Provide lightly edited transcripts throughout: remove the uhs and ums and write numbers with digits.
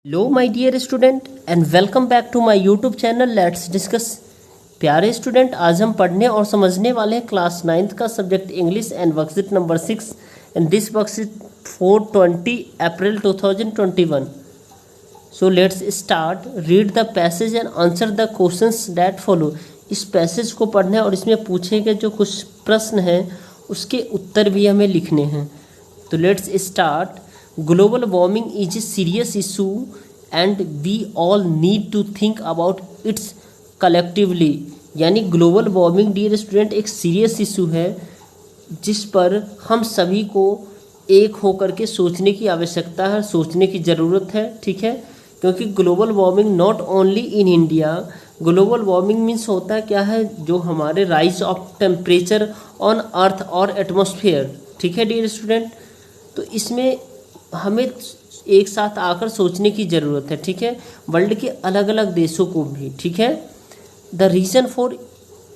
Hello my dear student and welcome back to my YouTube channel let's discuss. प्यारे student, आज हम पढ़ने और समझने वाले हैं क्लास 9th का subject English and worksheet number 6 and this worksheet for 20 April 2021। So let's start. Read the passage and answer the questions that follow. इस पैसेज को पढ़ना है और इसमें पूछे गए जो कुछ प्रश्न हैं उसके उत्तर भी हमें लिखने हैं। तो let's start. Global warming is a serious issue and we all need to think about its collectively. यानी ग्लोबल वार्मिंग डियर स्टूडेंट एक सीरियस इशू है जिस पर हम सभी को एक होकर के सोचने की आवश्यकता है, सोचने की ज़रूरत है। ठीक है, क्योंकि global warming not only in India, global warming means होता है क्या है, जो हमारे rise of temperature on earth और एटमॉस्फेयर। ठीक है डियर स्टूडेंट, तो इसमें हमें एक साथ आकर सोचने की ज़रूरत है। ठीक है, वर्ल्ड के अलग अलग देशों को भी। ठीक है, the reason for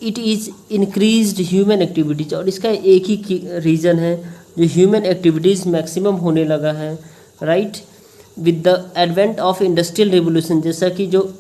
it is increased human activities, और इसका एक ही रीज़न है, जो ह्यूमन एक्टिविटीज़ मैक्सिमम होने लगा है। Right, with the advent of industrial revolution, जैसा कि जो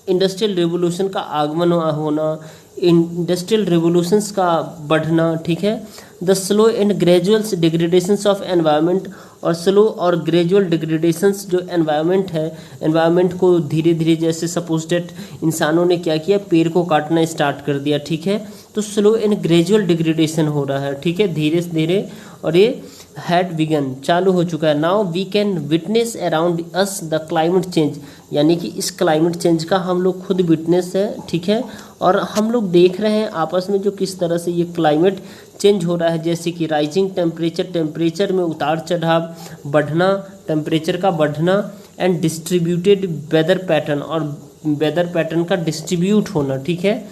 इंडस्ट्रियल रिवोल्यूशन का आगमन होना, इंडस्ट्रियल रिवोल्यूशंस का बढ़ना। ठीक है, the slow and gradual डिग्रेडेशंस of environment, और स्लो और ग्रेजुअल डिग्रेडेशंस जो एनवायरनमेंट है, एनवायरनमेंट को धीरे धीरे, जैसे सपोज डेट इंसानों ने क्या किया, पेड़ को काटना स्टार्ट कर दिया। ठीक है, तो स्लो एंड ग्रेजुअल डिग्रेडेशन हो रहा है। ठीक है, धीरे धीरे, और ये हैड बिगन, चालू हो चुका है। Now we can witness around us the climate change, यानी कि इस क्लाइमेट चेंज का हम लोग खुद विटनेस है। ठीक है, और हम लोग देख रहे हैं आपस में जो किस तरह से ये क्लाइमेट चेंज हो रहा है, जैसे कि राइजिंग टेम्परेचर, टेम्परेचर में उतार चढ़ाव, बढ़ना, टेम्परेचर का बढ़ना, एंड डिस्ट्रीब्यूटेड वेदर पैटर्न, और वेदर पैटर्न का डिस्ट्रीब्यूट होना। ठीक है,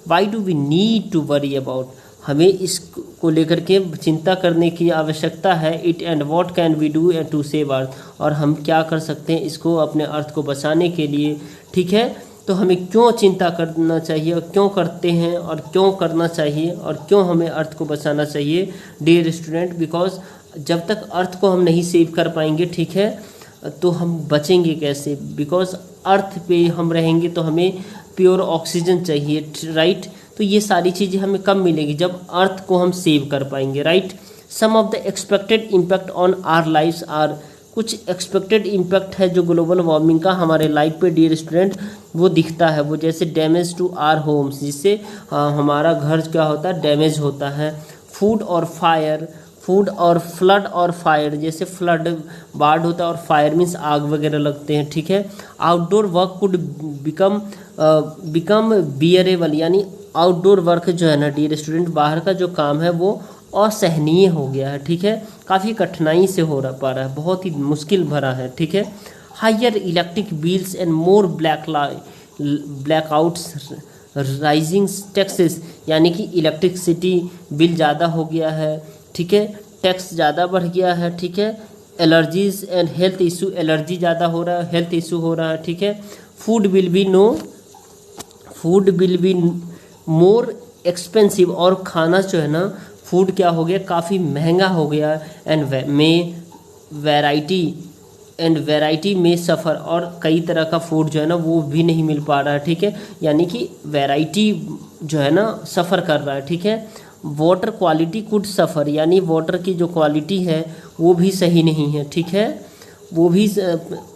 why do we need to worry about, हमें इसको लेकर के चिंता करने की आवश्यकता है। It and what can we do to save earth, और हम क्या कर सकते हैं इसको अपने अर्थ को बचाने के लिए। ठीक है, तो हमें क्यों चिंता करना चाहिए और क्यों करते हैं और क्यों करना चाहिए और क्यों हमें अर्थ को बचाना चाहिए डियर स्टूडेंट, बिकॉज जब तक अर्थ को हम नहीं सेव कर पाएंगे, ठीक है, तो हम बचेंगे कैसे, बिकॉज अर्थ पे हम रहेंगे तो हमें प्योर ऑक्सीजन चाहिए। राइट, तो ये सारी चीज़ें हमें कब मिलेगी, जब अर्थ को हम सेव कर पाएंगे। Right, some of the expected impact on our lifes are, कुछ एक्सपेक्टेड इम्पैक्ट है जो ग्लोबल वार्मिंग का हमारे लाइफ पे डियर स्टूडेंट वो दिखता है। वो जैसे डैमेज टू आवर होम्स, जिससे हमारा घर क्या होता है, डैमेज होता है। फूड और फायर, फूड और फ्लड और फायर, जैसे फ्लड बाढ़ होता है और फायर मीन्स आग वगैरह लगते हैं। ठीक है, outdoor work could become bearable, यानी आउटडोर वर्क जो है ना डियर स्टूडेंट, बाहर का जो काम है वो असहनीय हो गया है। ठीक है, काफ़ी कठिनाई से हो पा रहा है, बहुत ही मुश्किल भरा है। ठीक है, higher electric bills and more blackouts, rising taxes, यानी कि इलेक्ट्रिसिटी बिल ज़्यादा हो गया है। ठीक है, टैक्स ज़्यादा बढ़ गया है। ठीक है, allergies and health issue, allergy ज़्यादा हो रहा है, हेल्थ इशू हो रहा है। ठीक है, food will be more expensive, और खाना जो है ना, फूड क्या हो गया, काफ़ी महंगा हो गया। एंड वैरायटी में सफ़र, और कई तरह का फूड जो है ना वो भी नहीं मिल पा रहा है। ठीक है, यानी कि वैरायटी जो है ना सफ़र कर रहा है। ठीक है, वाटर क्वालिटी कुड सफ़र, यानी वाटर की जो क्वालिटी है वो भी सही नहीं है। ठीक है, वो भी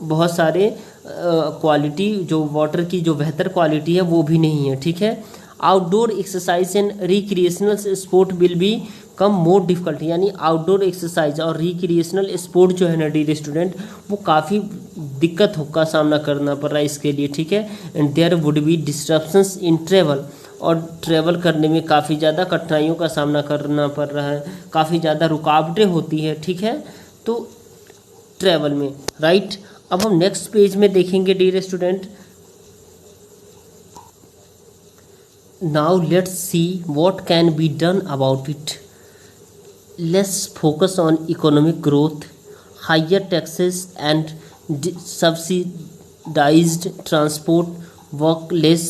बहुत सारे क्वालिटी, जो वाटर की जो बेहतर क्वालिटी है वो भी नहीं है। ठीक है, outdoor exercise and recreational sport will be come more difficult, यानी आउटडोर एक्सरसाइज और रिक्रिएशनल स्पोर्ट जो है ना डियर स्टूडेंट, वो काफ़ी दिक्कत का सामना करना पड़ रहा है इसके लिए। ठीक है, and there would be disruptions in travel, और ट्रेवल करने में काफ़ी ज़्यादा कठिनाइयों का सामना करना पड़ रहा है, काफ़ी ज़्यादा रुकावटें होती है। ठीक है, तो ट्रेवल में। राइट, अब हम नेक्स्ट पेज में देखेंगे dear student. Now let's see what can be done about it. Let's focus on economic growth, higher taxes and subsidized transport, work-less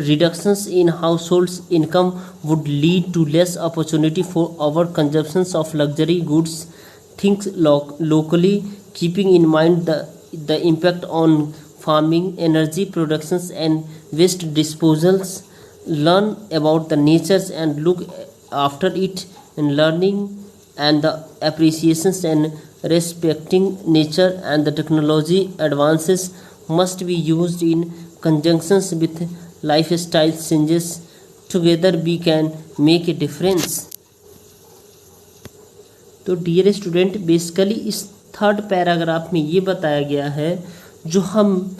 reductions in households' income would lead to less opportunity for our consumptions of luxury goods. Think locally, keeping in mind the the impact on farming, energy productions and waste disposals. Learn about the natures and look after it, and learning and the appreciations and respecting nature and the technology advances must be used in conjunction with lifestyle changes. Together we can make a difference. तो dear student, basically इस third paragraph में ये बताया गया है जो हम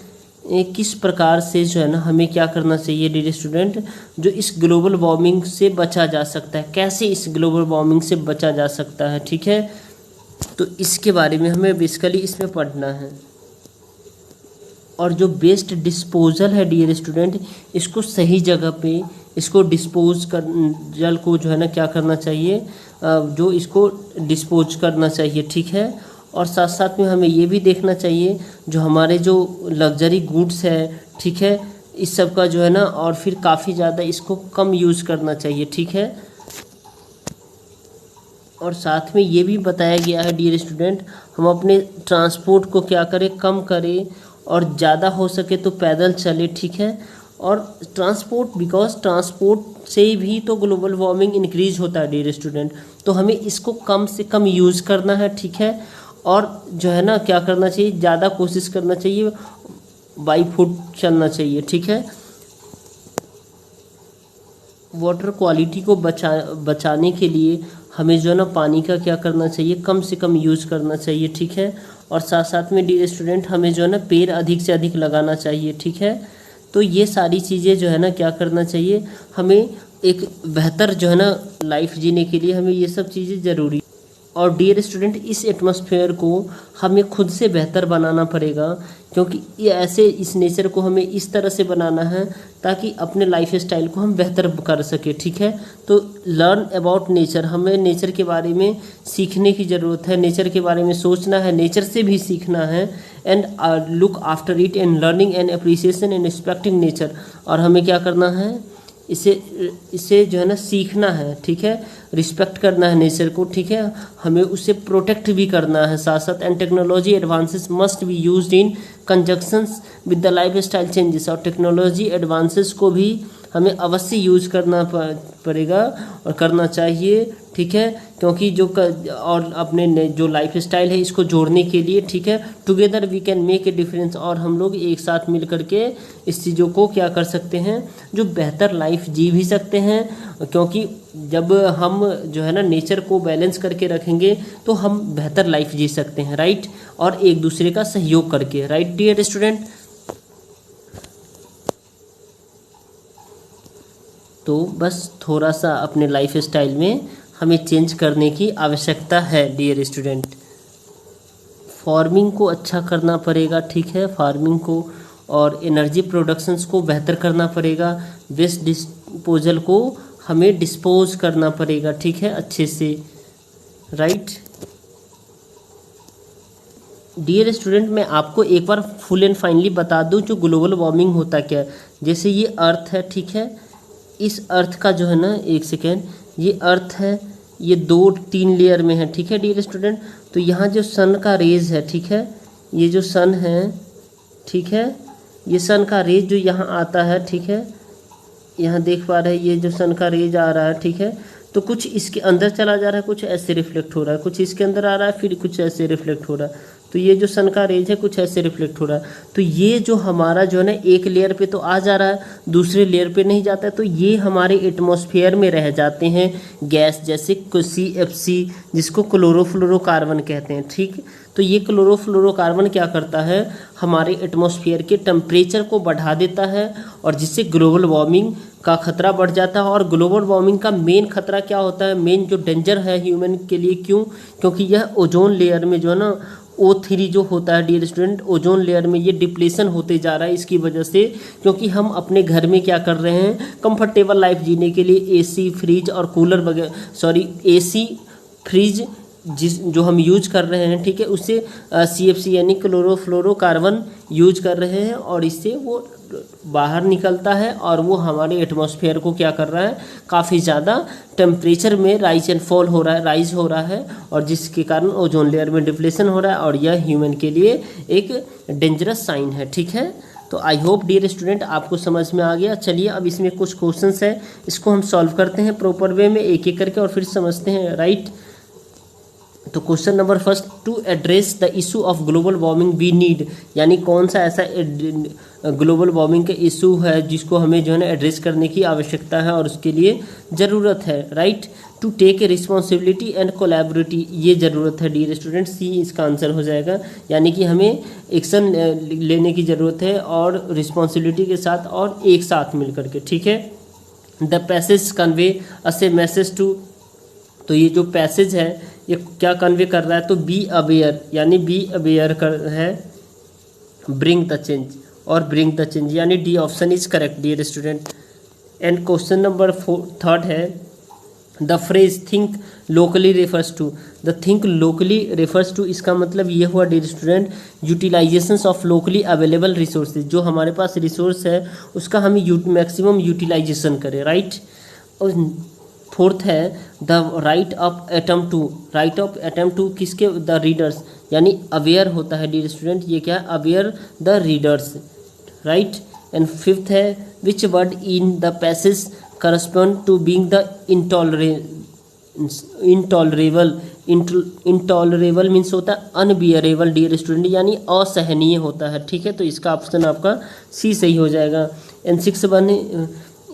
किस प्रकार से जो है ना हमें क्या करना चाहिए डियर स्टूडेंट, जो इस ग्लोबल वार्मिंग से बचा जा सकता है, कैसे इस ग्लोबल वार्मिंग से बचा जा सकता है, ठीक है। तो इसके बारे में हमें बेसिकली इसमें पढ़ना है। और जो वेस्ट डिस्पोजल है डियर स्टूडेंट, इसको सही जगह पे इसको डिस्पोज कर, जल को जो है ना क्या करना चाहिए, जो इसको डिस्पोज करना चाहिए, ठीक है। और साथ साथ में हमें ये भी देखना चाहिए जो हमारे जो लग्जरी गुड्स है, ठीक है, इस सब का जो है ना, और फिर काफ़ी ज़्यादा इसको कम यूज़ करना चाहिए, ठीक है। और साथ में ये भी बताया गया है डियर स्टूडेंट, हम अपने ट्रांसपोर्ट को क्या करें, कम करें, और ज़्यादा हो सके तो पैदल चले, ठीक है। और ट्रांसपोर्ट, बिकॉज ट्रांसपोर्ट से भी तो ग्लोबल वार्मिंग इंक्रीज होता है डियर स्टूडेंट, तो हमें इसको कम से कम यूज़ करना है, ठीक है। और जो है ना क्या करना चाहिए, ज़्यादा कोशिश करना चाहिए, बाई फुट चलना चाहिए, ठीक है। वाटर क्वालिटी को बचाने के लिए हमें जो है ना पानी का क्या करना चाहिए, कम से कम यूज़ करना चाहिए, ठीक है। और साथ साथ में डियर स्टूडेंट हमें जो है ना पेड़ अधिक से अधिक लगाना चाहिए, ठीक है। तो ये सारी चीज़ें जो है ना क्या करना चाहिए, हमें एक बेहतर जो है ना लाइफ जीने के लिए हमें ये सब चीज़ें ज़रूरी। और डियर स्टूडेंट, इस एटमॉस्फेयर को हमें खुद से बेहतर बनाना पड़ेगा, क्योंकि ये ऐसे इस नेचर को हमें इस तरह से बनाना है ताकि अपने लाइफ स्टाइल को हम बेहतर कर सके, ठीक है। तो लर्न अबाउट नेचर, हमें नेचर के बारे में सीखने की ज़रूरत है, नेचर के बारे में सोचना है, नेचर से भी सीखना है। And look after it and learning and appreciation and respecting nature, और हमें क्या करना है, इसे जो है ना सीखना है, ठीक है, रिस्पेक्ट करना है नेचर को, ठीक है, हमें उसे प्रोटेक्ट भी करना है साथ साथ। And technology advances must be used in conjunctions with the life style changes, और टेक्नोलॉजी एडवांसेस को भी हमें अवश्य यूज़ करना पड़ेगा और करना चाहिए, ठीक है, क्योंकि जो और अपने जो लाइफ स्टाइल है इसको जोड़ने के लिए, ठीक है, together we can make a difference, और हम लोग एक साथ मिल करके इस चीज़ों को क्या कर सकते हैं, जो बेहतर लाइफ जी भी सकते हैं। क्योंकि जब हम जो है ना नेचर को बैलेंस करके रखेंगे तो हम बेहतर लाइफ जी सकते हैं, राइट, और एक दूसरे का सहयोग करके, राइट डियर स्टूडेंट। तो बस थोड़ा सा अपने लाइफ स्टाइल में हमें चेंज करने की आवश्यकता है डियर स्टूडेंट। फार्मिंग को अच्छा करना पड़ेगा, ठीक है, फार्मिंग को, और एनर्जी प्रोडक्शंस को बेहतर करना पड़ेगा, वेस्ट डिस्पोजल को हमें डिस्पोज करना पड़ेगा, ठीक है, अच्छे से, राइट। डियर स्टूडेंट, मैं आपको एक बार फुल एंड फाइनली बता दूं जो ग्लोबल वार्मिंग होता क्या है। जैसे ये अर्थ है, ठीक है, इस अर्थ का जो है ना, एक सेकेंड, ये अर्थ है, ये 2-3 लेयर में है, ठीक है डियर स्टूडेंट। तो यहाँ जो सन का रेज है, ठीक है, ये जो सन है, ठीक है, ये सन का रेज जो यहाँ आता है, ठीक है, यहाँ देख पा रहे हैं, ये जो सन का रेज आ रहा है, ठीक है, तो कुछ इसके अंदर चला जा रहा है, कुछ ऐसे रिफ्लेक्ट हो रहा है, कुछ इसके अंदर आ रहा है, फिर कुछ ऐसे रिफ्लेक्ट हो रहा है। तो ये जो सन का रेज है कुछ ऐसे रिफ्लेक्ट हो रहा है। तो ये जो हमारा जो है ना एक लेयर पे तो आ जा रहा है, दूसरे लेयर पे नहीं जाता है, तो ये हमारे एटमॉस्फेयर में रह जाते हैं गैस, जैसे CFC, जिसको क्लोरोफ्लोरोकार्बन कहते हैं, ठीक। तो ये क्लोरोफ्लोरोकार्बन क्या करता है, हमारे एटमॉस्फेयर के टेम्परेचर को बढ़ा देता है, और जिससे ग्लोबल वार्मिंग का खतरा बढ़ जाता है। और ग्लोबल वार्मिंग का मेन खतरा क्या होता है, मेन जो डेंजर है ह्यूमन के लिए, क्यों, क्योंकि यह ओजोन लेयर में जो है ना O3 जो होता है डियर स्टूडेंट, ओजोन लेयर में ये डिप्लेशन होते जा रहा है इसकी वजह से, क्योंकि हम अपने घर में क्या कर रहे हैं, कंफर्टेबल लाइफ जीने के लिए AC, फ्रिज और कूलर वगैरह, AC, फ्रिज जो हम यूज कर रहे हैं, ठीक है, उससे CFC यानी क्लोरोफ्लोरोकार्बन यूज कर रहे हैं और इससे वो बाहर निकलता है और वो हमारे एटमॉस्फेयर को क्या कर रहा है, काफ़ी ज़्यादा टेम्परेचर में राइज एंड फॉल हो रहा है, राइज हो रहा है और जिसके कारण ओजोन लेयर में डिप्लेशन हो रहा है और यह ह्यूमन के लिए एक डेंजरस साइन है, ठीक है। तो आई होप डियर स्टूडेंट आपको समझ में आ गया। चलिए अब इसमें कुछ क्वेश्चंस है, इसको हम सॉल्व करते हैं प्रॉपर वे में एक एक करके और फिर समझते हैं, राइट। तो question number first, to address the issue of global warming we need, यानी कौन सा ऐसा ग्लोबल वार्मिंग का इशू है जिसको हमें जो है ना एड्रेस करने की आवश्यकता है और उसके लिए ज़रूरत है, right. To take a responsibility and collaborate, ये ज़रूरत है डियर स्टूडेंट, सी इसका आंसर हो जाएगा, यानी कि हमें एक्शन लेने की ज़रूरत है और रिस्पॉन्सिबिलिटी के साथ और एक साथ मिल करके, ठीक है। The passage convey us a message to, तो ये जो पैसेज है ये क्या कन्वे कर रहा है, तो बी अवेयर, यानी बी अवेयर कर है, ब्रिंग द चेंज और ब्रिंग द चेंज, यानी D option is correct dear student. And question number third है, the phrase think locally refers to, the think locally refers to, इसका मतलब ये हुआ dear student utilisations of locally available resources, जो हमारे पास resource है उसका हम मैक्सिमम यूटिलाइजेशन करें, राइट। और फोर्थ है the right of atom to, right of atom to किसके, द रीडर्स, यानी अवेयर होता है डियर स्टूडेंट, ये क्या है, aware the readers, right. And fifth है which word in the passage correspond to being the intolerable, intolerable means होता है अनबियरेबल डियर स्टूडेंट, यानी असहनीय होता है, ठीक है। तो इसका ऑप्शन आपका सी सही हो जाएगा। And six one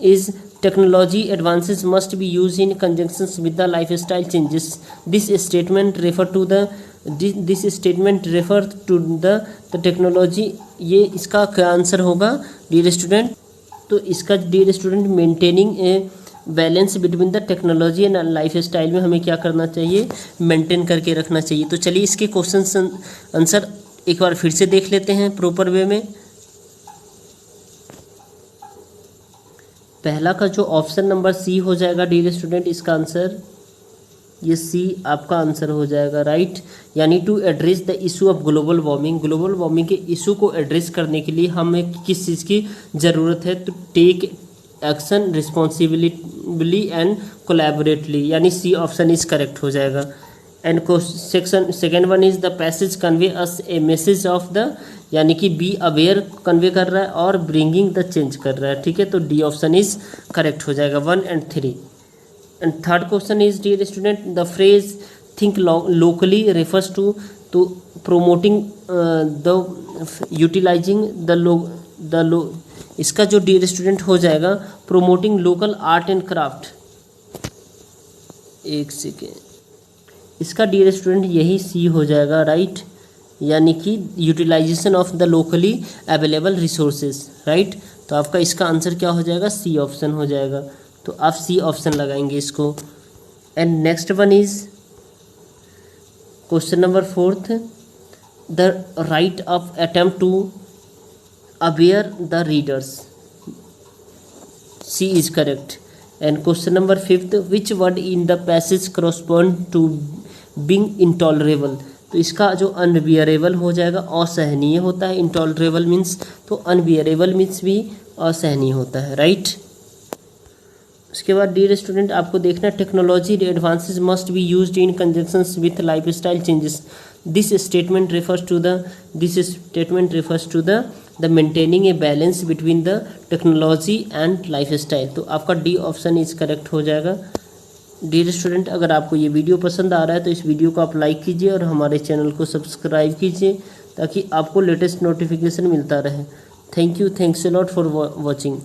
is technology advances must be used in conjunction with the lifestyle changes, this statement refer to the technology, ये इसका क्या आंसर होगा डियर स्टूडेंट, तो इसका dear student maintaining a balance between the technology and life style में हमें क्या करना चाहिए, मेंटेन करके रखना चाहिए। तो चलिए इसके क्वेश्चन आंसर एक बार फिर से देख लेते हैं प्रॉपर वे में। पहला का जो ऑप्शन नंबर सी हो जाएगा डियर स्टूडेंट, इसका आंसर ये सी आपका आंसर हो जाएगा, राइट। यानी to address the issue of global warming, global warming के इशू को एड्रेस करने के लिए हमें किस चीज़ की ज़रूरत है, तो take action responsibility and collaboratively, यानी सी ऑप्शन इज करेक्ट हो जाएगा। And second one is the passage convey us a message of the, यानी कि बी अवेयर कन्वे कर रहा है और ब्रिंगिंग द चेंज कर रहा है, ठीक है। तो डी ऑप्शन इज करेक्ट हो जाएगा 1 and 3। And third question is dear student the phrase think locally refers to promoting the utilizing the इसका जो डियर स्टूडेंट हो जाएगा promoting local art and craft, एक सेकेंड, इसका डियर स्टूडेंट यही C हो जाएगा, राइट, यानी कि utilization of the locally available resources, right. तो आपका इसका आंसर क्या हो जाएगा, सी ऑप्शन हो जाएगा, तो आप सी ऑप्शन लगाएंगे इसको। And next one is question number fourth, the right of attempt to aware the readers, C is correct. And question number fifth, which word in the passage correspond to being intolerable, तो इसका जो unbearable हो जाएगा असहनीय होता है, intolerable means, तो unbearable means भी असहनीय होता है, राइट। उसके बाद डियर स्टूडेंट आपको देखना, technology advances must be used in conjunction with life style changes, this statement refers to the maintaining a balance between the technology and life style, तो आपका डी ऑप्शन इज करेक्ट हो जाएगा। Dear student अगर आपको ये video पसंद आ रहा है तो इस वीडियो को आप लाइक कीजिए और हमारे चैनल को सब्सक्राइब कीजिए ताकि आपको लेटेस्ट नोटिफिकेशन मिलता रहे। Thank you, thanks a lot for watching.